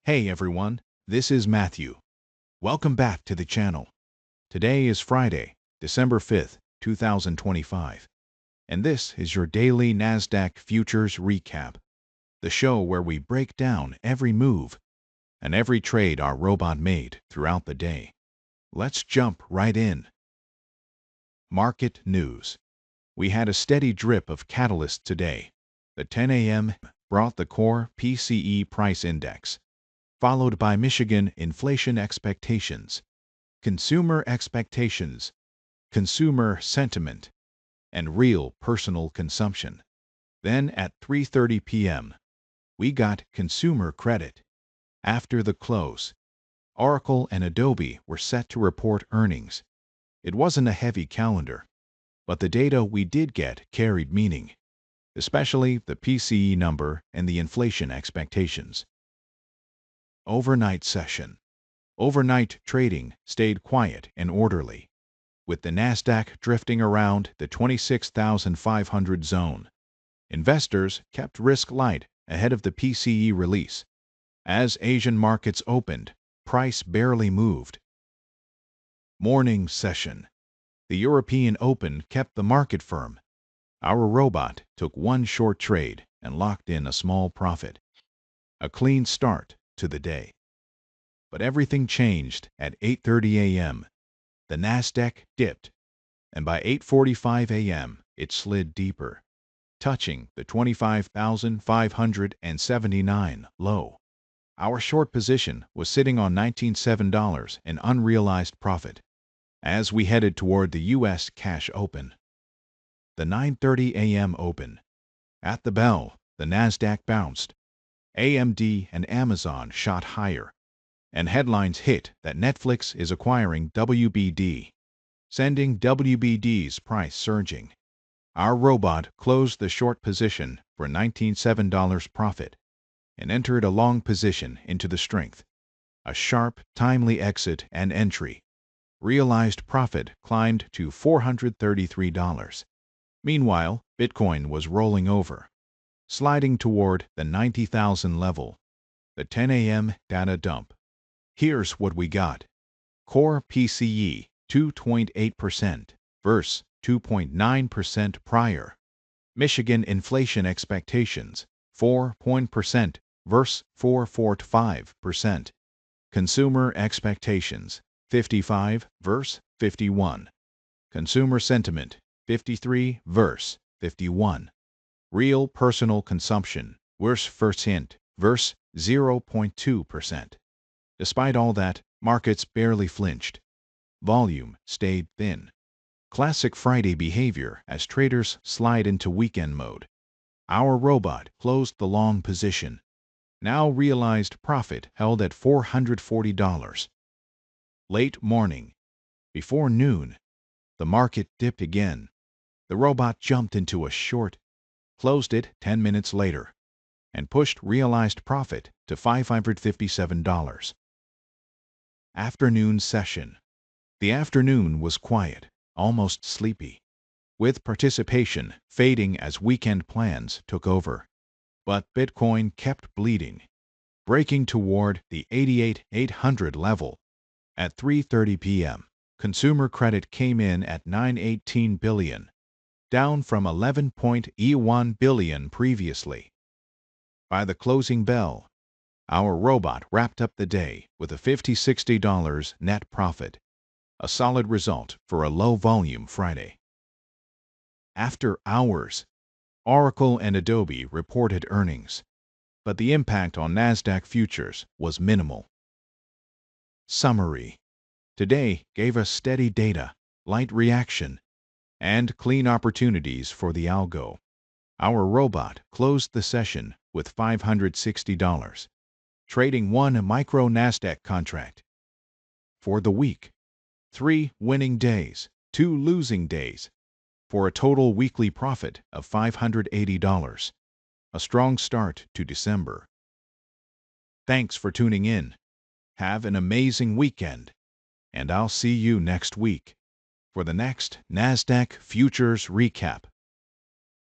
Hey everyone, this is Matthew. Welcome back to the channel. Today is Friday, December 5th, 2025, and this is your Daily Nasdaq Futures Recap, the show where we break down every move and every trade our robot made throughout the day. Let's jump right in. Market news. We had a steady drip of catalysts today. The 10 a.m. brought the Core PCE Price Index, followed by Michigan inflation expectations, consumer expectations, consumer sentiment, and real personal consumption. Then at 3:30 p.m., we got consumer credit. After the close, Oracle and Adobe were set to report earnings. It wasn't a heavy calendar, but the data we did get carried meaning, especially the PCE number and the inflation expectations. Overnight session. Overnight trading stayed quiet and orderly, with the Nasdaq drifting around the 26,500 zone. Investors kept risk light ahead of the PCE release. As Asian markets opened, price barely moved. Morning session. The European Open kept the market firm. Our robot took one short trade and locked in a small profit. A clean start to the day. But everything changed at 8:30 a.m. The Nasdaq dipped, and by 8:45 a.m. it slid deeper, touching the 25,579 low. Our short position was sitting on $19.7 in unrealized profit as we headed toward the U.S. cash open. The 9:30 a.m. open. At the bell, the Nasdaq bounced. AMD and Amazon shot higher, and headlines hit that Netflix is acquiring WBD, sending WBD's price surging. Our robot closed the short position for $19.7 profit and entered a long position into the strength. A sharp, timely exit and entry. Realized profit climbed to $433. Meanwhile, Bitcoin was rolling over, sliding toward the 90,000 level. The 10 a.m. data dump. Here's what we got. Core PCE 2.8% versus 2.9% prior. Michigan inflation expectations 4% versus 4.45%. Consumer expectations 55 versus 51. Consumer sentiment 53 versus 51. Real personal consumption worse % versus 0.2%. Despite all that, markets barely flinched. Volume stayed thin. Classic Friday behavior as traders slide into weekend mode. Our robot closed the long position. Now realized profit held at $440. Late morning. Before noon, the market dipped again. The robot jumped into a short, closed it 10 minutes later, and pushed realized profit to $557. Afternoon session. The afternoon was quiet, almost sleepy, with participation fading as weekend plans took over. But Bitcoin kept bleeding, breaking toward the 88,800 level. At 3:30 p.m., consumer credit came in at $918 billion, down from $11.1 billion previously. By the closing bell, our robot wrapped up the day with a $50-$60 net profit, a solid result for a low-volume Friday. After hours, Oracle and Adobe reported earnings, but the impact on Nasdaq futures was minimal. Summary. Today gave us steady data, light reaction, and clean opportunities for the algo. Our robot closed the session with $560, trading one micro Nasdaq contract. For the week, 3 winning days, 2 losing days, for a total weekly profit of $580. A strong start to December. Thanks for tuning in. Have an amazing weekend, and I'll see you next week for the next Nasdaq Futures Recap.